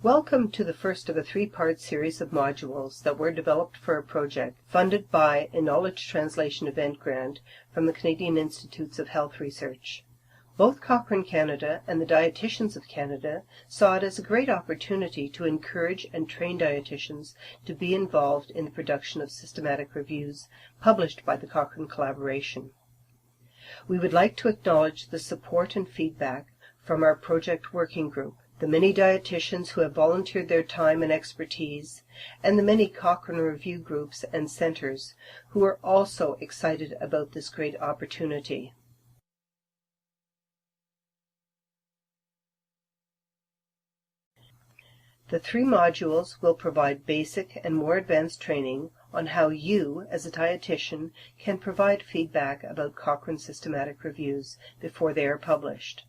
Welcome to the first of a three-part series of modules that were developed for a project funded by a Knowledge Translation Event Grant from the Canadian Institutes of Health Research. Both Cochrane Canada and the Dietitians of Canada saw it as a great opportunity to encourage and train dietitians to be involved in the production of systematic reviews published by the Cochrane Collaboration. We would like to acknowledge the support and feedback from our project working group, the many dietitians who have volunteered their time and expertise, and the many Cochrane review groups and centers who are also excited about this great opportunity. The three modules will provide basic and more advanced training on how you, as a dietitian, can provide feedback about Cochrane systematic reviews before they are published.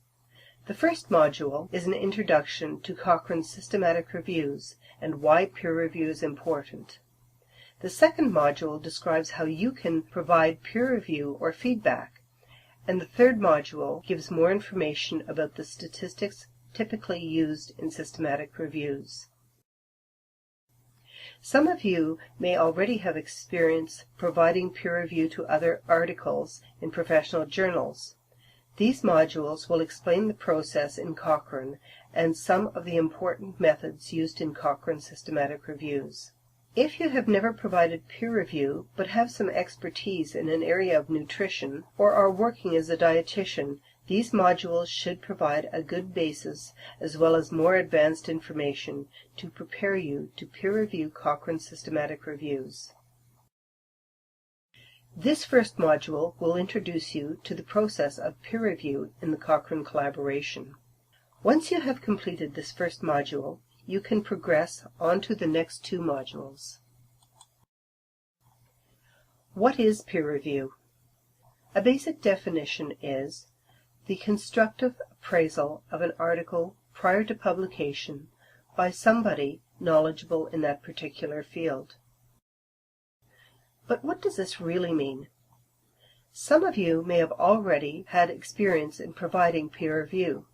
The first module is an introduction to Cochrane systematic reviews and why peer review is important. The second module describes how you can provide peer review or feedback, and the third module gives more information about the statistics typically used in systematic reviews. Some of you may already have experience providing peer review to other articles in professional journals. These modules will explain the process in Cochrane and some of the important methods used in Cochrane systematic reviews. If you have never provided peer review but have some expertise in an area of nutrition or are working as a dietitian, these modules should provide a good basis as well as more advanced information to prepare you to peer review Cochrane systematic reviews. This first module will introduce you to the process of peer review in the Cochrane Collaboration. Once you have completed this first module, you can progress on to the next two modules. What is peer review? A basic definition is the constructive appraisal of an article prior to publication by somebody knowledgeable in that particular field. But what does this really mean? Some of you may have already had experience in providing peer review,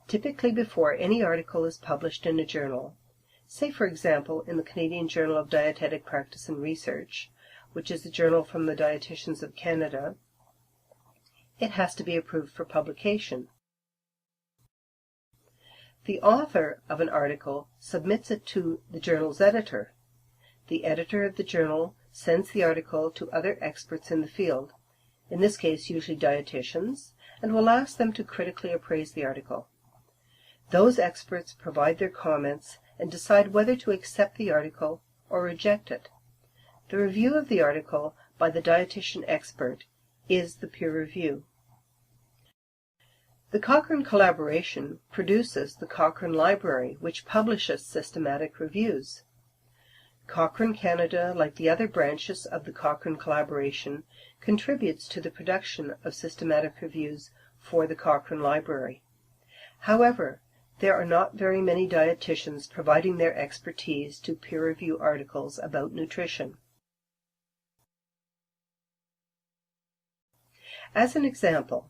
typically before any article is published in a journal. Say, for example, in the Canadian Journal of Dietetic Practice and Research, which is a journal from the Dietitians of Canada. It has to be approved for publication. The author of an article submits it to the journal's editor. The editor of the journal sends the article to other experts in the field, in this case usually dietitians, and will ask them to critically appraise the article. Those experts provide their comments and decide whether to accept the article or reject it. The review of the article by the dietitian expert is the peer review. The Cochrane Collaboration produces the Cochrane Library, which publishes systematic reviews. Cochrane Canada, like the other branches of the Cochrane Collaboration, contributes to the production of systematic reviews for the Cochrane Library. However, there are not very many dietitians providing their expertise to peer review articles about nutrition. As an example,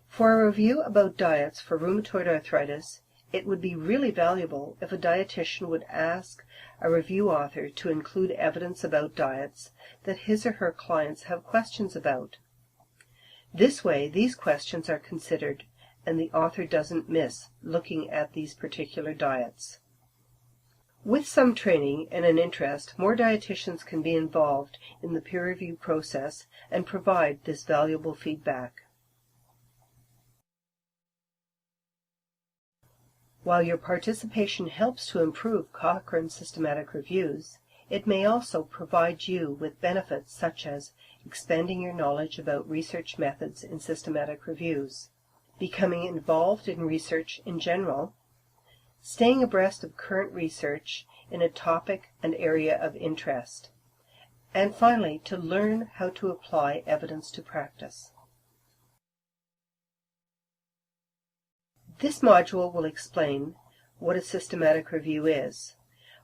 for a review about diets for rheumatoid arthritis, it would be really valuable if a dietitian would ask a review author to include evidence about diets that his or her clients have questions about. This way, these questions are considered and the author doesn't miss looking at these particular diets. With some training and an interest, more dietitians can be involved in the peer review process and provide this valuable feedback. While your participation helps to improve Cochrane systematic reviews, it may also provide you with benefits such as expanding your knowledge about research methods in systematic reviews, becoming involved in research in general, staying abreast of current research in a topic and area of interest, and finally, to learn how to apply evidence to practice. This module will explain what a systematic review is,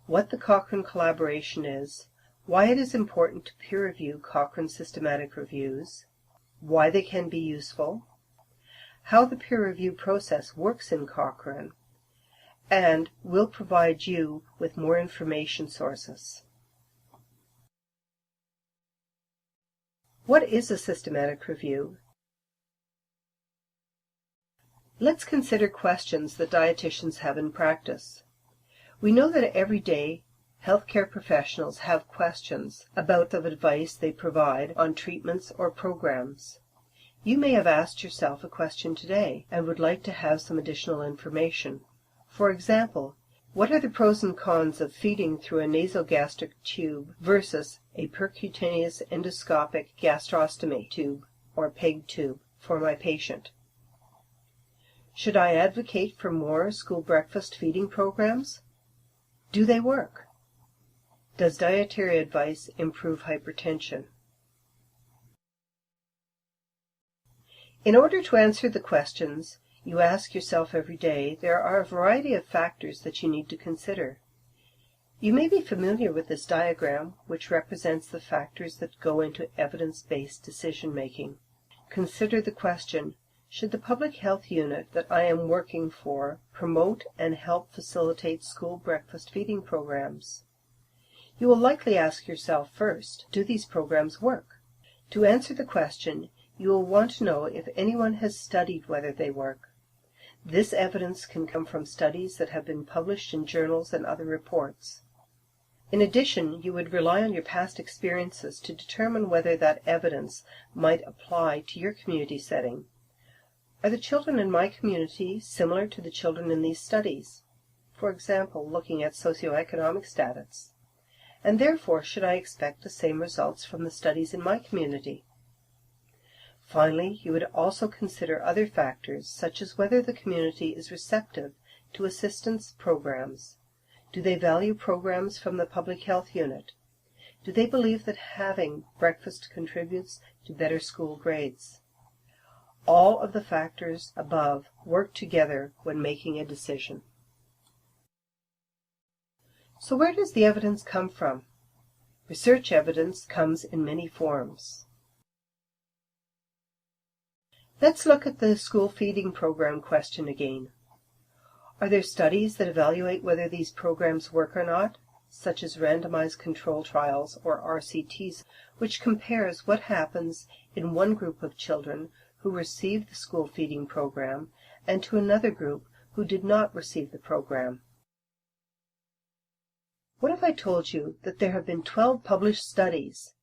what the Cochrane Collaboration is, why it is important to peer review Cochrane systematic reviews, why they can be useful, how the peer review process works in Cochrane, and will provide you with more information sources. What is a systematic review? Let's consider questions that dietitians have in practice. We know that every day healthcare professionals have questions about the advice they provide on treatments or programs. You may have asked yourself a question today and would like to have some additional information. For example, what are the pros and cons of feeding through a nasogastric tube versus a percutaneous endoscopic gastrostomy tube or PEG tube for my patient? Should I advocate for more school breakfast feeding programs? Do they work? Does dietary advice improve hypertension? In order to answer the questions you ask yourself every day, there are a variety of factors that you need to consider. You may be familiar with this diagram, which represents the factors that go into evidence-based decision-making. Consider the question, should the public health unit that I am working for promote and help facilitate school breakfast feeding programs? You will likely ask yourself first, do these programs work? To answer the question, you will want to know if anyone has studied whether they work. This evidence can come from studies that have been published in journals and other reports. In addition, you would rely on your past experiences to determine whether that evidence might apply to your community setting. Are the children in my community similar to the children in these studies? For example, looking at socioeconomic status. And therefore, should I expect the same results from the studies in my community? Finally, you would also consider other factors, such as whether the community is receptive to assistance programs. Do they value programs from the public health unit? Do they believe that having breakfast contributes to better school grades? All of the factors above work together when making a decision. So where does the evidence come from? Research evidence comes in many forms. Let's look at the school feeding program question again. Are there studies that evaluate whether these programs work or not, such as randomized control trials or RCTs, which compares what happens in one group of children who received the school feeding program and to another group who did not receive the program? What if I told you that there have been 12 published studies?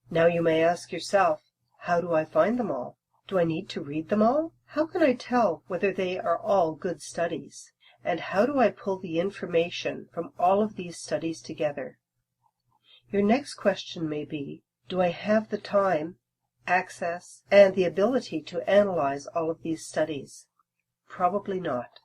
Now you may ask yourself, how do I find them all? Do I need to read them all? How can I tell whether they are all good studies? And how do I pull the information from all of these studies together? Your next question may be, do I have the time, access, and the ability to analyze all of these studies? Probably not.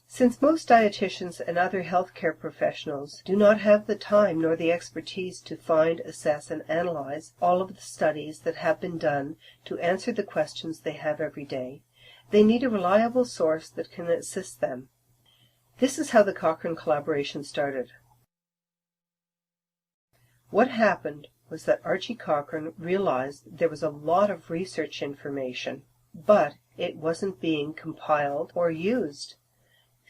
Since most dietitians and other healthcare professionals do not have the time nor the expertise to find, assess, and analyze all of the studies that have been done to answer the questions they have every day, they need a reliable source that can assist them. This is how the Cochrane Collaboration started. What happened was that Archie Cochrane realized there was a lot of research information, but it wasn't being compiled or used.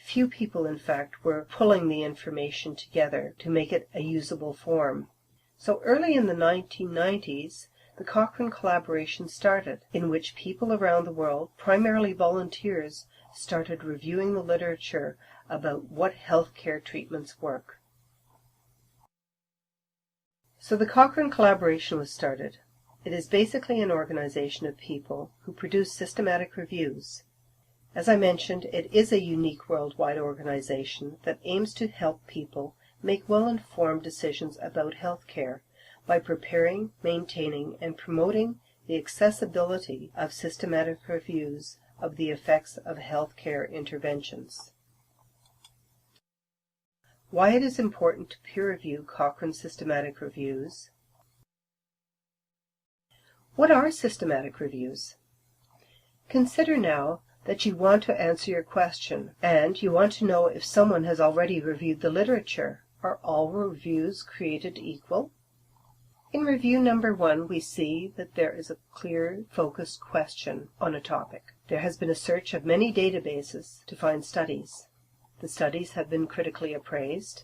Few people, in fact, were pulling the information together to make it a usable form. So early in the 1990s, the Cochrane Collaboration started, in which people around the world, primarily volunteers, started reviewing the literature about what healthcare treatments work. So the Cochrane Collaboration was started. It is basically an organization of people who produce systematic reviews. As I mentioned, it is a unique worldwide organization that aims to help people make well-informed decisions about healthcare by preparing, maintaining, and promoting the accessibility of systematic reviews of the effects of healthcare interventions. Why it is important to peer review Cochrane systematic reviews. What are systematic reviews? Consider now that you want to answer your question, and you want to know if someone has already reviewed the literature. Are all reviews created equal? In review number 1, we see that there is a clear, focused question on a topic. There has been a search of many databases to find studies. The studies have been critically appraised,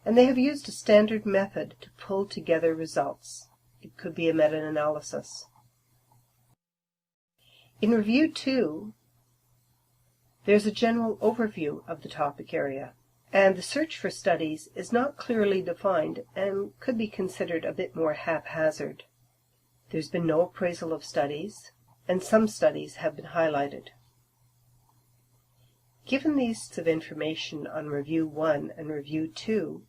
and they have used a standard method to pull together results. It could be a meta-analysis. In Review 2, there's a general overview of the topic area, and the search for studies is not clearly defined and could be considered a bit more haphazard. There's been no appraisal of studies, and some studies have been highlighted. Given these of information on Review 1 and Review 2,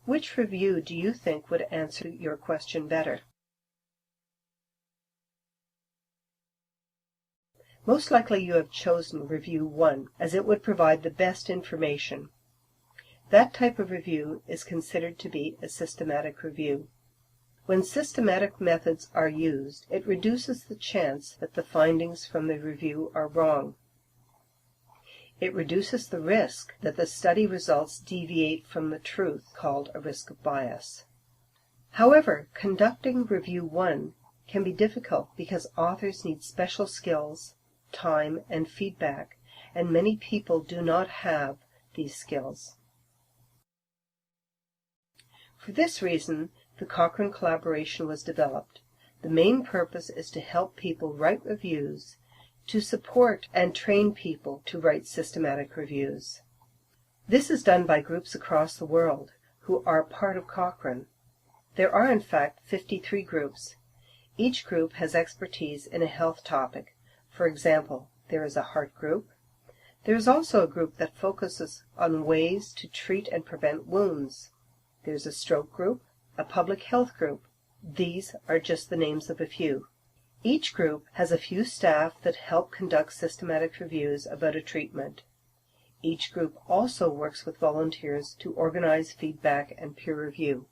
which review do you think would answer your question better? Most likely you have chosen Review 1, as it would provide the best information. That type of review is considered to be a systematic review. When systematic methods are used, it reduces the chance that the findings from the review are wrong. It reduces the risk that the study results deviate from the truth, called a risk of bias. However, conducting Review 1 can be difficult because authors need special skills, time, and feedback, and many people do not have these skills. For this reason, the Cochrane Collaboration was developed. The main purpose is to help people write reviews, to support and train people to write systematic reviews. This is done by groups across the world who are part of Cochrane. There are in fact 53 groups. Each group has expertise in a health topic. For example, there is a heart group. There is also a group that focuses on ways to treat and prevent wounds. There's a stroke group, a public health group. These are just the names of a few. Each group has a few staff that help conduct systematic reviews about a treatment. Each group also works with volunteers to organize feedback and peer review.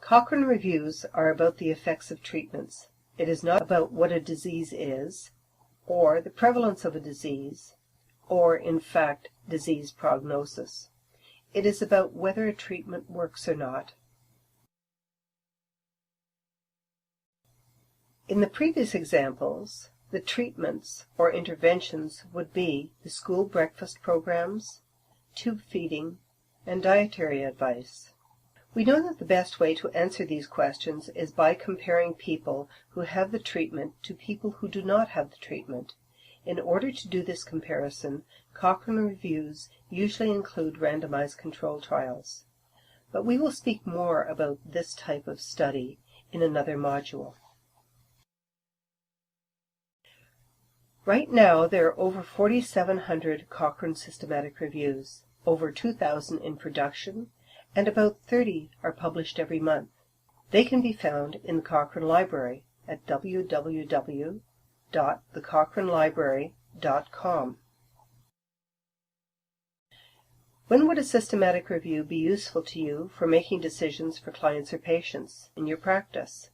Cochrane reviews are about the effects of treatments. It is not about what a disease is, or the prevalence of a disease, or, in fact, disease prognosis. It is about whether a treatment works or not. In the previous examples, the treatments or interventions would be the school breakfast programs, tube feeding, and dietary advice. We know that the best way to answer these questions is by comparing people who have the treatment to people who do not have the treatment. In order to do this comparison, Cochrane reviews usually include randomized control trials. But we will speak more about this type of study in another module. Right now, there are over 4,700 Cochrane systematic reviews, over 2,000 in production, and about 30 are published every month. They can be found in the Cochrane Library at www.thecochrane.library.com. When would a systematic review be useful to you for making decisions for clients or patients in your practice?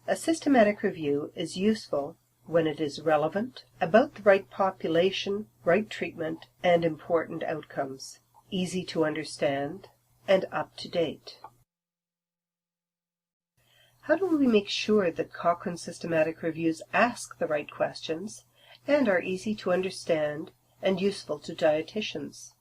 A systematic review is useful when it is relevant, about the right population, right treatment, and important outcomes, easy to understand, and up to date. How do we make sure that Cochrane systematic reviews ask the right questions and are easy to understand and useful to dietitians?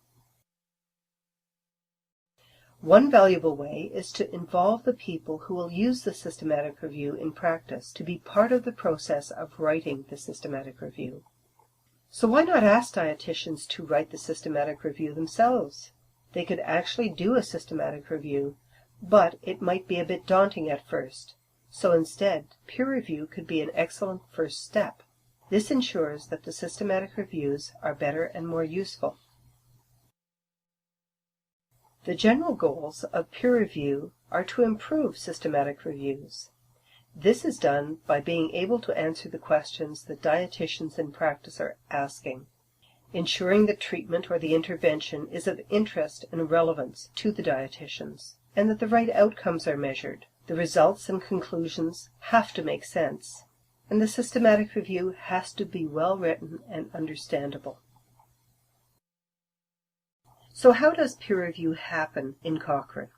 One valuable way is to involve the people who will use the systematic review in practice to be part of the process of writing the systematic review. So why not ask dietitians to write the systematic review themselves? They could actually do a systematic review, but it might be a bit daunting at first. So instead, peer review could be an excellent first step. This ensures that the systematic reviews are better and more useful. The general goals of peer review are to improve systematic reviews. This is done by being able to answer the questions that dietitians in practice are asking, ensuring that treatment or the intervention is of interest and relevance to the dietitians, and that the right outcomes are measured. The results and conclusions have to make sense, and the systematic review has to be well written and understandable. So how does peer review happen in Cochrane?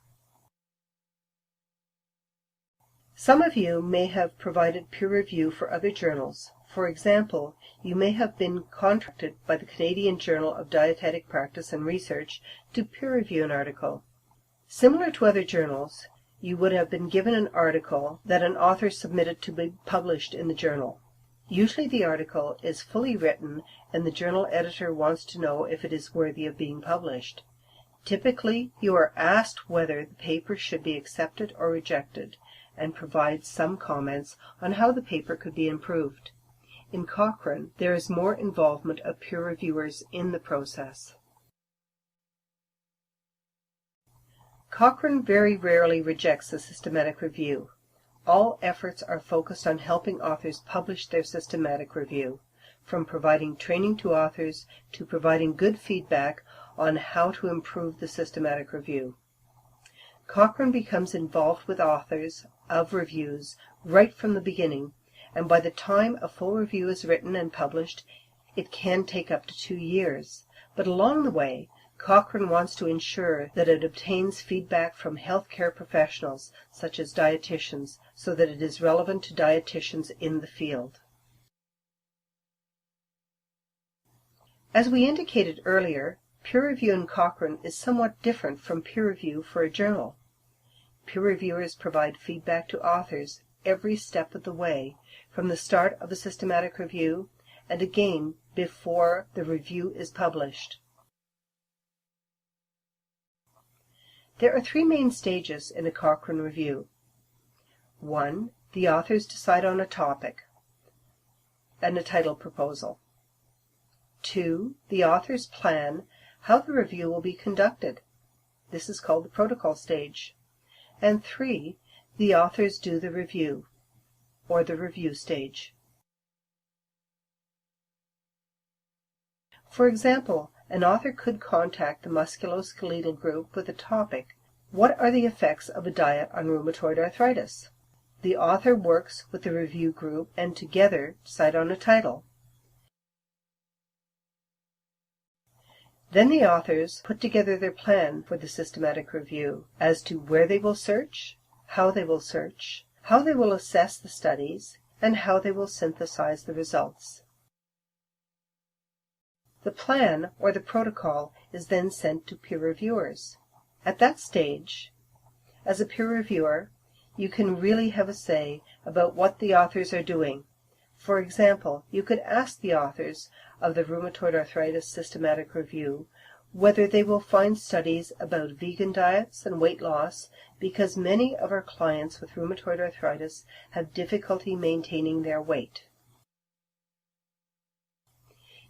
Some of you may have provided peer review for other journals. For example, you may have been contracted by the Canadian Journal of Dietetic Practice and Research to peer review an article. Similar to other journals, you would have been given an article that an author submitted to be published in the journal. Usually the article is fully written and the journal editor wants to know if it is worthy of being published. Typically, you are asked whether the paper should be accepted or rejected, and provide some comments on how the paper could be improved. In Cochrane, there is more involvement of peer reviewers in the process. Cochrane very rarely rejects a systematic review. All efforts are focused on helping authors publish their systematic review, from providing training to authors to providing good feedback on how to improve the systematic review. Cochrane becomes involved with authors of reviews right from the beginning, and by the time a full review is written and published, it can take up to 2 years. But along the way, Cochrane wants to ensure that it obtains feedback from healthcare professionals, such as dietitians, so that it is relevant to dietitians in the field. As we indicated earlier, peer review in Cochrane is somewhat different from peer review for a journal. Peer reviewers provide feedback to authors every step of the way, from the start of a systematic review and again before the review is published. There are 3 main stages in a Cochrane review. 1. The authors decide on a topic and a title proposal. 2. The authors plan how the review will be conducted. This is called the protocol stage. And 3. The authors do the review, or the review stage. For example, an author could contact the musculoskeletal group with a topic: what are the effects of a diet on rheumatoid arthritis? The author works with the review group and together decide on a title. Then the authors put together their plan for the systematic review as to where they will search, how they will search, how they will assess the studies, and how they will synthesize the results. The plan, or the protocol, is then sent to peer reviewers. At that stage, as a peer reviewer, you can really have a say about what the authors are doing. For example, you could ask the authors of the rheumatoid arthritis systematic review whether they will find studies about vegan diets and weight loss, because many of our clients with rheumatoid arthritis have difficulty maintaining their weight.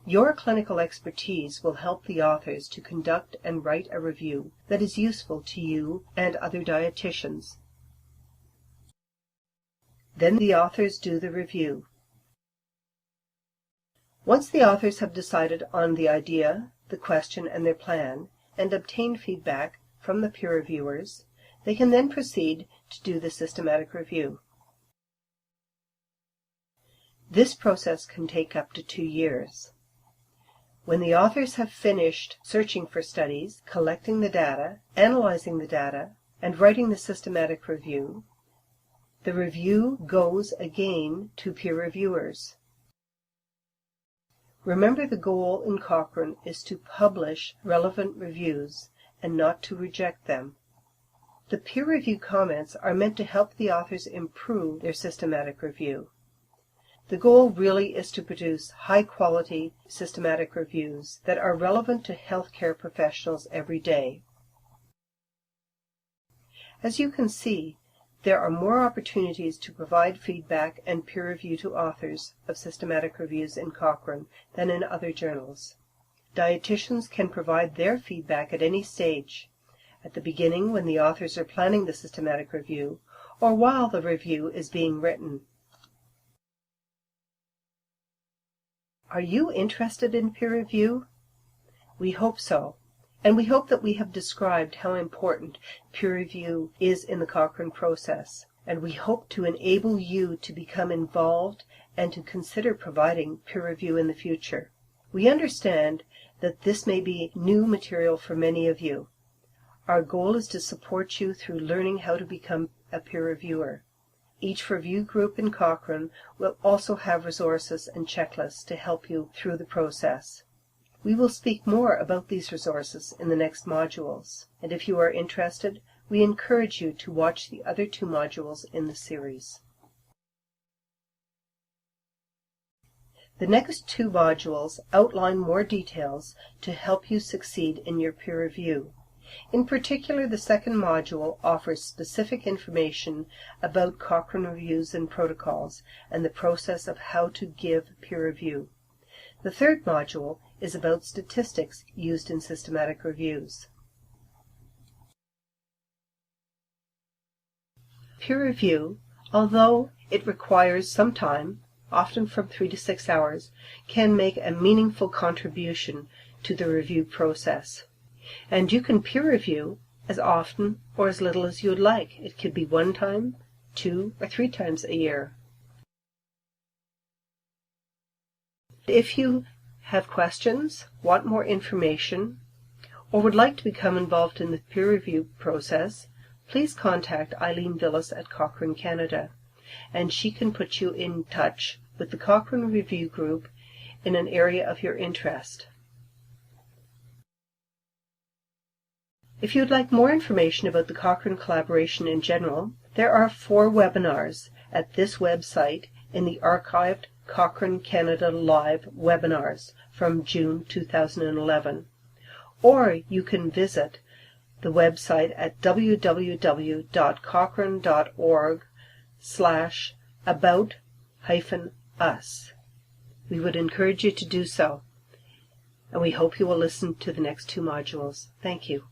Your clinical expertise will help the authors to conduct and write a review that is useful to you and other dietitians. Then the authors do the review. Once the authors have decided on the idea, the question, and their plan, and obtained feedback from the peer reviewers, they can then proceed to do the systematic review. This process can take up to 2 years. When the authors have finished searching for studies, collecting the data, analyzing the data, and writing the systematic review, the review goes again to peer reviewers. Remember, the goal in Cochrane is to publish relevant reviews and not to reject them. The peer review comments are meant to help the authors improve their systematic review. The goal really is to produce high-quality systematic reviews that are relevant to healthcare professionals every day. As you can see, there are more opportunities to provide feedback and peer review to authors of systematic reviews in Cochrane than in other journals. Dietitians can provide their feedback at any stage, at the beginning when the authors are planning the systematic review, or while the review is being written. Are you interested in peer review? We hope so. And we hope that we have described how important peer review is in the Cochrane process, and we hope to enable you to become involved and to consider providing peer review in the future. We understand that this may be new material for many of you. Our goal is to support you through learning how to become a peer reviewer. Each review group in Cochrane will also have resources and checklists to help you through the process. We will speak more about these resources in the next modules, and if you are interested, we encourage you to watch the other 2 modules in the series. The next 2 modules outline more details to help you succeed in your peer review. In particular, the second module offers specific information about Cochrane reviews and protocols and the process of how to give peer review. The third module is about statistics used in systematic reviews. Peer review, although it requires some time, often from 3 to 6 hours, can make a meaningful contribution to the review process. And you can peer review as often or as little as you would like. It could be 1 time, 2, or 3 times a year. If you have questions, want more information, or would like to become involved in the peer review process, please contact Eileen Villas at Cochrane Canada, and she can put you in touch with the Cochrane Review Group in an area of your interest. If you'd like more information about the Cochrane Collaboration in general, there are 4 webinars at this website in the archived Cochrane Canada Live webinars from June 2011. Or you can visit the website at www.cochrane.org/about-us. We would encourage you to do so, and we hope you will listen to the next 2 modules. Thank you.